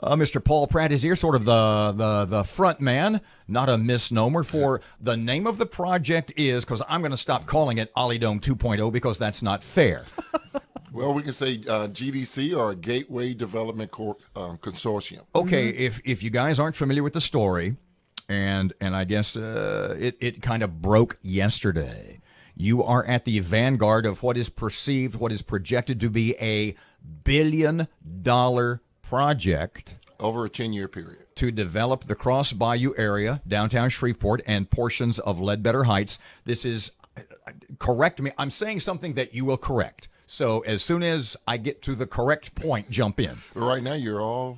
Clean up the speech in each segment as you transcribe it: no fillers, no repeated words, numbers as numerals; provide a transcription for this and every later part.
Mr. Paul Pratt is here, sort of the front man, not a misnomer, for the name of the project is, because I'm going to stop calling it Ollie Dome 2.0 because that's not fair. Well, we can say GDC, or Gateway Development Consortium. Okay, if you guys aren't familiar with the story, and I guess it kind of broke yesterday, you are at the vanguard of what is perceived, what is projected to be a $1 billion project over a 10-year period to develop the Cross Bayou area, downtown Shreveport, and portions of Ledbetter Heights. This is, correct me, I'm saying something that you will correct. So as soon as I get to the correct point, jump in. Right now, you're all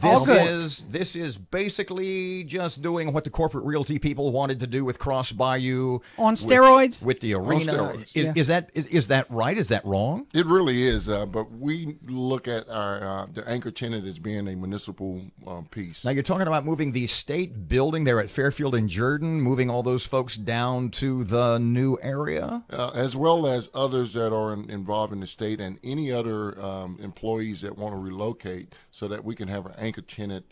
This is basically just doing what the corporate realty people wanted to do with Cross Bayou on steroids, with the arena. Is that right? Is that wrong? It really is. But we look at our the anchor tenant as being a municipal piece. Now you're talking about moving the state building there at Fairfield and Jordan, moving all those folks down to the new area, as well as others that are involved in the state, and any other employees that want to relocate, so that we can have an anchor tenant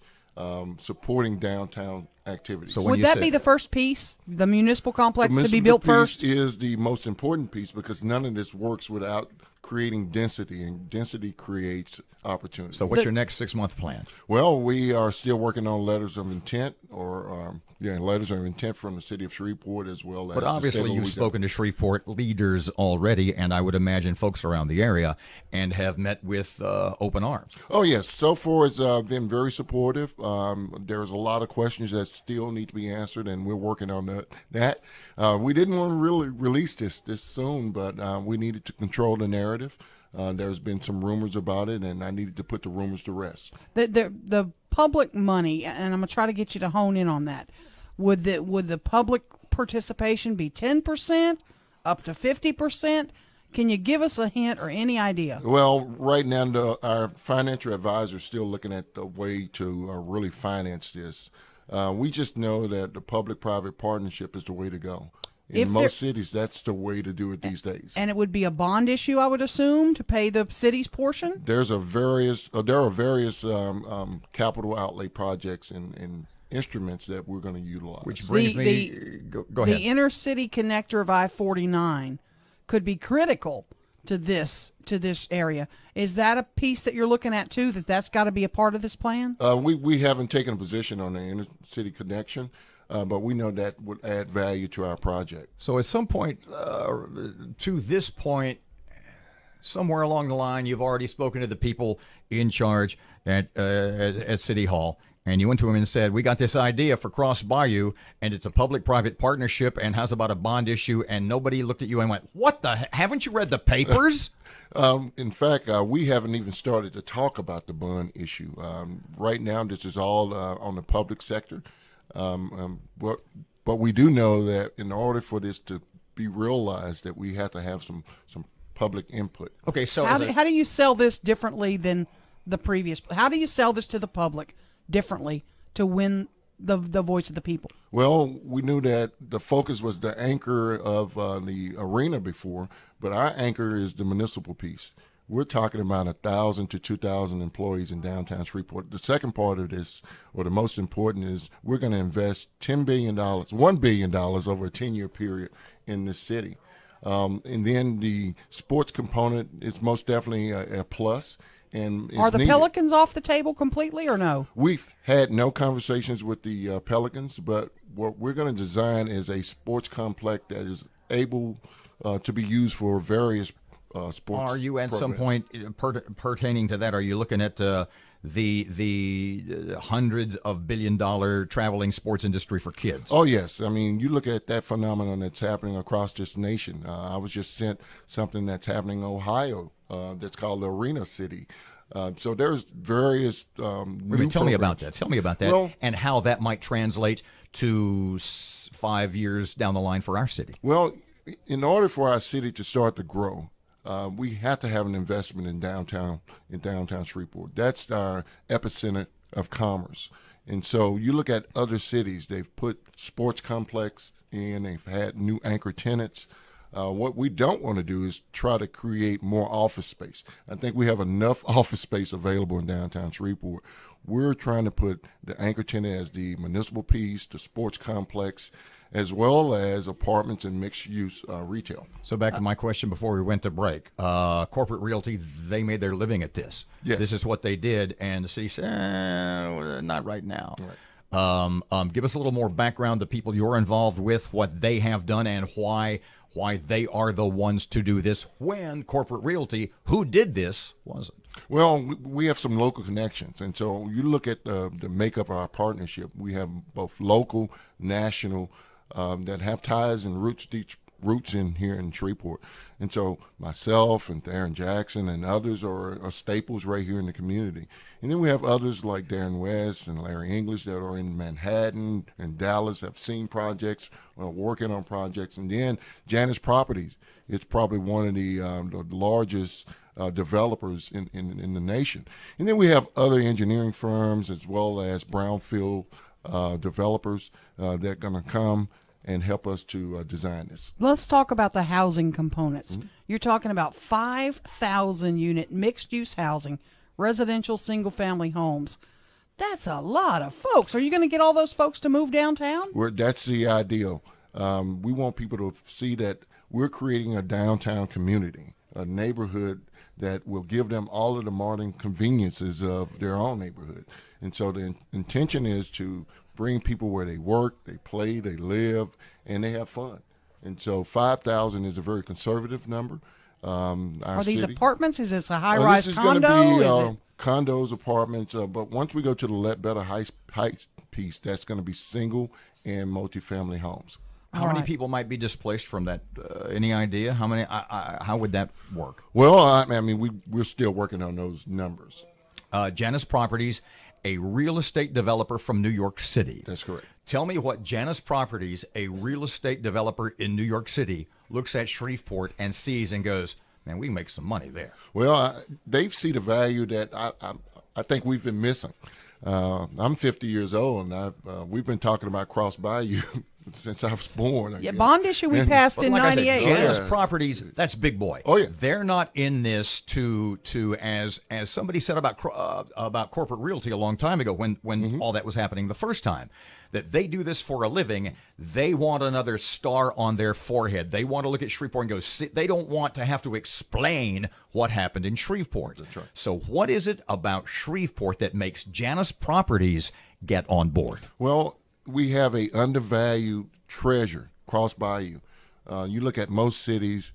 supporting downtown activities. So would that be the first piece, the municipal complex to be built first? Is the most important piece, because none of this works without creating density, and density creates opportunity. So what's your next 6-month plan? Well, we are still working on letters of intent, or letters of intent from the city of Shreveport, as well as. But obviously, you've spoken to Shreveport leaders already, and I would imagine folks around the area, and have met with open arms. Oh yes, so far it's been very supportive. There's a lot of questions that still need to be answered, and we're working on that. We didn't want to really release this soon, but we needed to control the narrative. There's been some rumors about it, and I needed to put the rumors to rest. The public money, and I'm gonna try to get you to hone in on that. Would the public participation be 10%, up to 50%? Can you give us a hint or any idea? Well, right now our financial advisor is still looking at the way to really finance this. We just know that the public-private partnership is the way to go. In most cities, that's the way to do it these days. And it would be a bond issue, I would assume, to pay the city's portion? There are various capital outlay projects and instruments that we're going to utilize. Which brings me, go ahead. The inner city connector of I-49 could be critical to this area. Is that a piece that you're looking at too, that's got to be a part of this plan? We haven't taken a position on the inner city connection. But we know that would add value to our project. So at some point, to this point, somewhere along the line, you've already spoken to the people in charge at City Hall, and you went to them and said, we got this idea for Cross Bayou, and it's a public-private partnership, and how's about a bond issue? And nobody looked at you and went, what the haven't you read the papers? In fact, we haven't even started to talk about the bond issue. Right now, this is all on the public sector. But we do know that in order for this to be realized, that we have to have some public input. Okay, so how do you sell this differently than the previous? How do you sell this to the public differently to win the voice of the people? Well, we knew that the focus was the anchor of the arena before, but our anchor is the municipal piece. We're talking about 1,000 to 2,000 employees in downtown Shreveport. The second part of this, or the most important, is we're going to invest $1 billion over a 10-year period in this city. And then the sports component is most definitely a plus. And are the Pelicans off the table completely or no? We've had no conversations with the Pelicans, but what we're going to design is a sports complex that is able to be used for various sports. Are you at programs. some point pertaining to that? Are you looking at the hundreds of billion-dollar traveling sports industry for kids? Oh yes, I mean you look at that phenomenon that's happening across this nation. I was just sent something that's happening in Ohio that's called the Arena City. So there's various. Tell me about that. Tell me about that, well, and how that might translate to 5 years down the line for our city. Well, in order for our city to start to grow, we have to have an investment in downtown Shreveport. That's our epicenter of commerce. And so you look at other cities, they've put sports complex in, they've had new anchor tenants. What we don't want to do is try to create more office space. I think we have enough office space available in downtown Shreveport. We're trying to put the anchor tenant as the municipal piece, the sports complex, as well as apartments and mixed-use retail. So back to my question before we went to break. Corporate Realty, they made their living at this. Yes. This is what they did, and the city said, not right now. Right. Give us a little more background, the people you're involved with, what they have done, and why they are the ones to do this when Corporate Realty, who did this, wasn't. Well, we have some local connections, and so you look at the makeup of our partnership. We have both local, national, that have ties and roots in here in Shreveport. And so myself and Erin Jackson and others are staples right here in the community. And then we have others like Darren West and Larry English that are in Manhattan and Dallas, have seen projects, working on projects. And then Janus Properties, it's probably one of the largest developers in the nation. And then we have other engineering firms as well as brownfield developers that are going to come and help us to design this. Let's talk about the housing components. Mm-hmm. You're talking about 5,000 unit mixed use housing, residential single family homes. That's a lot of folks. Are you going to get all those folks to move downtown? That's the ideal. We want people to see that we're creating a downtown community, a neighborhood that will give them all of the modern conveniences of their own neighborhood. And so the intention is to bring people where they work, they play, they live, and they have fun. And so 5,000 is a very conservative number. Are these apartments? Is this a This high-rise is condo? going to be Is it? condos, apartments. But once we go to the Ledbetter Heights piece, that's going to be single and multifamily homes. How many people might be displaced from that? Any idea? How many? How would that work? Well, I mean, we're still working on those numbers. Janus Properties, a real estate developer from New York City. That's correct. Tell me what Janus Properties, a real estate developer in New York City, looks at Shreveport and sees and goes, man, we can make some money there. Well, they see the value that I think we've been missing. I'm 50 years old, and we've been talking about Cross Bayou since I was born. I Yeah, guess. bond issue we passed in Like I said, '98. Janus Yeah. Properties, that's big boy. Oh, yeah. They're not in this to as somebody said about Corporate Realty a long time ago when all that was happening the first time, that they do this for a living. They want another star on their forehead. They want to look at Shreveport and go, see, they don't want to have to explain what happened in Shreveport. That's right. So what is it about Shreveport that makes Janus Properties get on board? Well, we have a undervalued treasure, Cross Bayou. You look at most cities,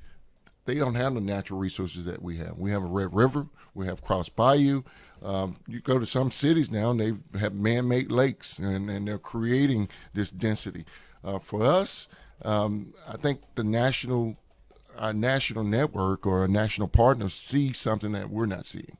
they don't have the natural resources that we have. We have a Red River, we have Cross Bayou. You go to some cities now, and they have man-made lakes, and they're creating this density. For us, I think our national network or our national partners see something that we're not seeing.